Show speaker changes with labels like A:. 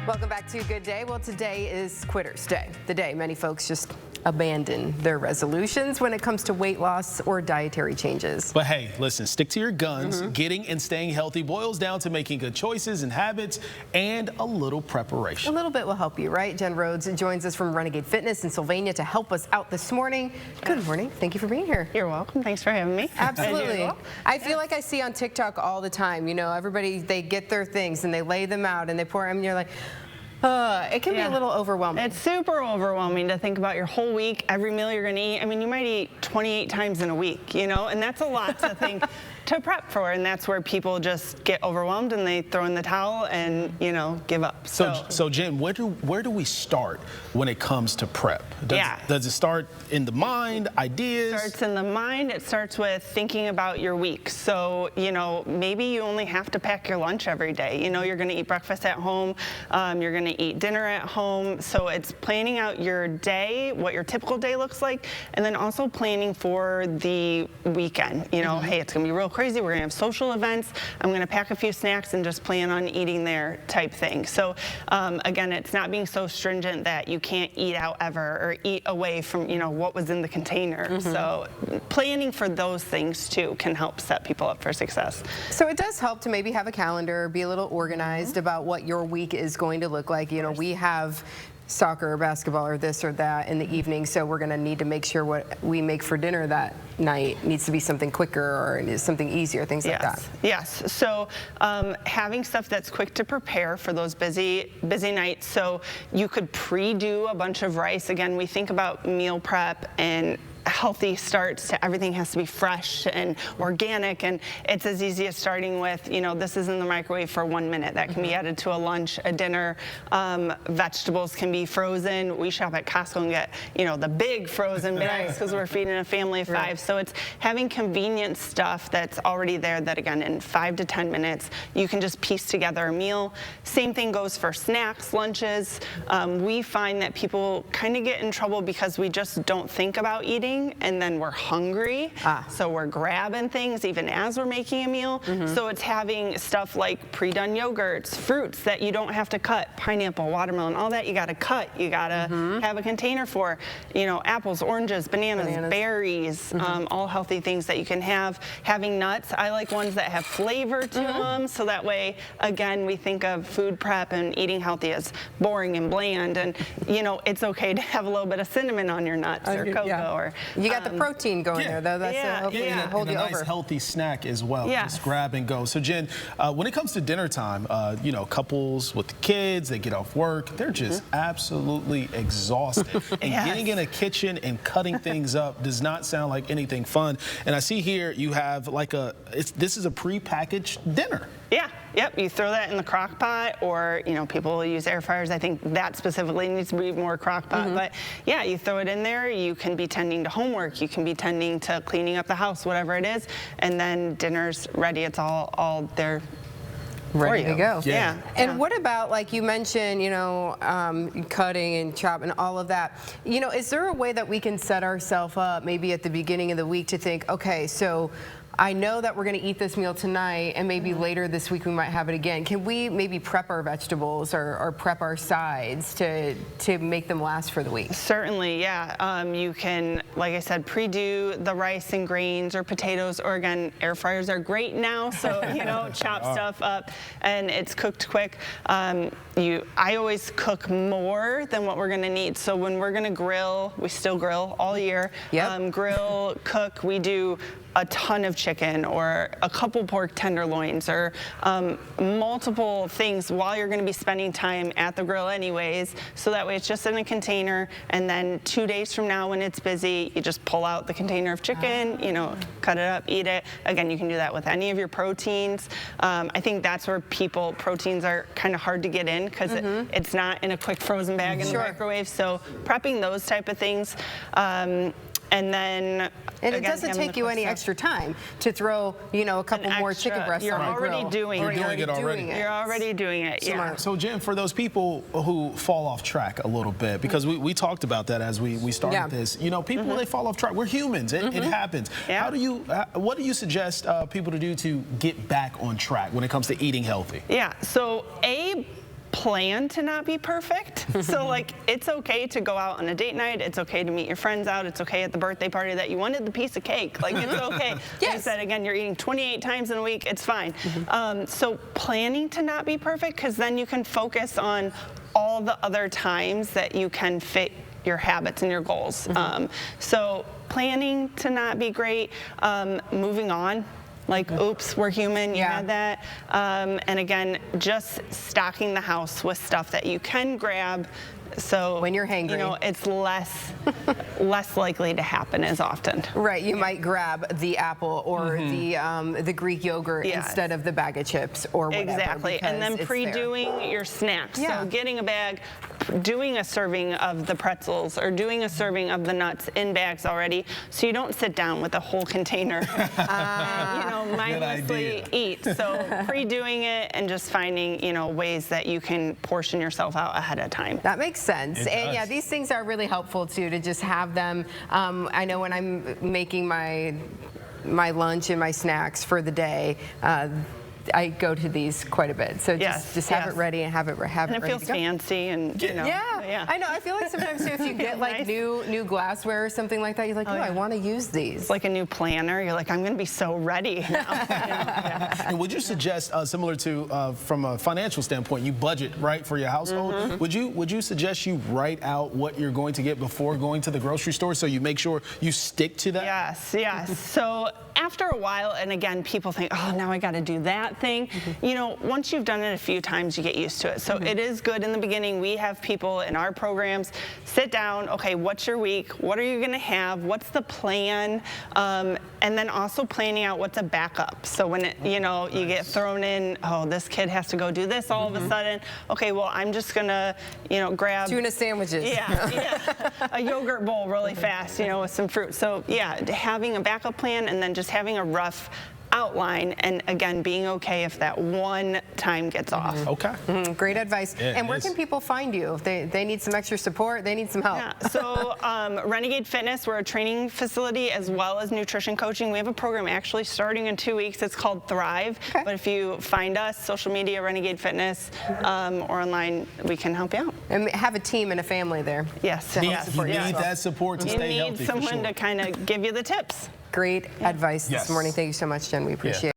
A: Welcome back to Good Day. Well, today is Quitter's Day, the day many folks just abandon their resolutions when it comes to weight loss or dietary changes.
B: But hey, listen, stick to your guns. Getting and staying healthy boils down to making good choices and habits and a little preparation.
A: A little bit will help you, right? Jen Rhoades joins us from Renegade Fitness in Sylvania to help us out this morning. Good morning. Thank you for being here.
C: You're welcome. Thanks for having me.
A: Absolutely. I feel like I see on TikTok all the time, you know, everybody, they get their things and they lay them out and they pour them and you're like, it can be a little overwhelming.
C: It's super overwhelming to think about your whole week, every meal you're going to eat. I mean, you might eat 28 times in a week, you know, and that's a lot to think to prep for. And that's where people just get overwhelmed and they throw in the towel and, you know, give up.
B: So Jen, where do we start when it comes to prep? Does it start in the mind, ideas?
C: It starts in the mind. It starts with thinking about your week. So, you know, maybe you only have to pack your lunch every day. You know, you're going to eat breakfast at home. You're going to eat dinner at home. So it's planning out your day, what your typical day looks like, and then also planning for the weekend. You know, hey, it's going to be real crazy. We're going to have social events. I'm going to pack a few snacks and just plan on eating there type thing. So again, it's not being so stringent that you can't eat out ever or eat away from, you know, what was in the container. So planning for those things too can help set people up for success.
A: So it does help to maybe have a calendar, be a little organized about what your week is going to look like. You know, we have soccer or basketball or this or that in the evening, so we're going to need to make sure what we make for dinner that night needs to be something quicker or something easier, things like that.
C: Yes. So having stuff that's quick to prepare for those busy nights. So you could pre-do a bunch of rice. Again, we think about meal prep and healthy starts to everything has to be fresh and organic, and it's as easy as starting with, you know, this is in the microwave for 1 minute. That can be added to a lunch, a dinner. Vegetables can be frozen. We shop at Costco and get, you know, the big frozen bags because we're feeding a family of 5. So it's having convenient stuff that's already there that, again, in 5 to 10 minutes, you can just piece together a meal. Same thing goes for snacks, lunches. We find that people kind of get in trouble because we just don't think about eating, and then we're hungry, so we're grabbing things even as we're making a meal. So it's having stuff like pre-done yogurts, fruits that you don't have to cut, pineapple, watermelon, all that you got to cut. You got to have a container for, you know, apples, oranges, bananas. Berries, all healthy things that you can have. Having nuts, I like ones that have flavor to them, so that way, again, we think of food prep and eating healthy as boring and bland, and, you know, it's okay to have a little bit of cinnamon on your nuts or cocoa or
A: you got the protein going there, though. That's hopefully hold you over.
B: And a nice healthy snack as well. Just grab and go. So Jen, when it comes to dinner time, you know, couples with the kids, they get off work, they're just absolutely exhausted. And getting in a kitchen and cutting things up does not sound like anything fun. And I see here you have like this is a pre-packaged dinner.
C: Yep, you throw that in the crock pot, or, you know, people will use air fryers. I think that specifically needs to be more crock pot, but yeah, you throw it in there. You can be tending to homework, you can be tending to cleaning up the house, whatever it is, and then dinner's ready. It's all there.
A: Ready to go.
C: And
A: what about, like you mentioned, you know, cutting and chopping, all of that. You know, is there a way that we can set ourselves up maybe at the beginning of the week to think, okay, so I know that we're going to eat this meal tonight, and maybe later this week we might have it again. Can we maybe prep our vegetables or prep our sides to make them last for the week?
C: Certainly, yeah. You can, like I said, pre-do the rice and grains or potatoes, or again, air fryers are great now, so, you know, chop stuff up and it's cooked quick. I always cook more than what we're going to need. So when we're going to grill, we still grill all year. Grill, cook, we do a ton of chicken or a couple pork tenderloins or multiple things while you're going to be spending time at the grill anyways, so that way it's just in a container, and then 2 days from now when it's busy, you just pull out the container of chicken, you know, cut it up, eat it. Again, you can do that with any of your proteins. I think that's where proteins are kind of hard to get in because it's not in a quick frozen bag in the microwave, so prepping those type of things. And then,
A: and it doesn't take you any extra time to throw, you know, a couple more chicken breasts on the grill.
C: You're already doing it. You're already doing it. Yeah.
B: So Jen, for those people who fall off track a little bit, because we talked about that as we started this, you know, people when they fall off track, we're humans. It happens. What do you suggest people to do to get back on track when it comes to eating healthy?
C: So plan to not be perfect. So like, it's okay to go out on a date night. It's okay to meet your friends out. It's okay at the birthday party that you wanted the piece of cake. Like, it's okay.
A: Yes.
C: Like I said, again, you're eating 28 times in a week. It's fine. So planning to not be perfect, because then you can focus on all the other times that you can fit your habits and your goals. So planning to not be great, moving on. Like, oops, we're human, you had that. And again, just stocking the house with stuff that you can grab. So
A: when you're hangry,
C: you know, it's less likely to happen as often.
A: Right, you might grab the apple or the Greek yogurt instead of the bag of chips or whatever.
C: Exactly, and then pre-doing your snacks. So getting a bag, doing a serving of the pretzels or doing a serving of the nuts in bags already, so you don't sit down with a whole container and, you know, mindlessly eat. So pre-doing it and just finding, you know, ways that you can portion yourself out ahead of time.
A: That makes sense. And yeah, these things are really helpful too, to just have them. I know when I'm making my lunch and my snacks for the day, I go to these quite a bit. So just have it ready and have it ready to go.
C: And it feels fancy, and you know.
A: Yeah, I know. I feel like sometimes too, if you get like new glassware or something like that, you're like, oh, I want to use these.
C: It's like a new planner. You're like, I'm going to be so ready now.
B: And would you suggest, similar to from a financial standpoint, you budget right for your household? Would you suggest you write out what you're going to get before going to the grocery store, so you make sure you stick to that?
C: Yes. So after a while, and again, people think, oh, now I got to do that thing. You know, once you've done it a few times, you get used to it. So it is good in the beginning. We have people in our programs sit down, okay, what's your week? What are you going to have? What's the plan? And then also planning out what's a backup. So when it, you know, you get thrown in, oh, this kid has to go do this all of a sudden. Okay, well, I'm just going to, you know, grab
A: tuna sandwiches.
C: a yogurt bowl really fast, you know, with some fruit. So yeah, having a backup plan and then just having a rough outline, and again, being okay if that one time gets off.
B: Okay.
A: Great advice. And where can people find you? If they need some extra support, they need some help.
C: So Renegade Fitness, we're a training facility as well as nutrition coaching. We have a program actually starting in 2 weeks. It's called Thrive. But if you find us, social media, Renegade Fitness, or online, we can help you out.
A: And have a team and a family there.
C: Yes.
B: You need that support to stay healthy.
C: You need someone to kind of give you the tips.
A: Great advice this morning. Thank you so much, Jen. We appreciate it.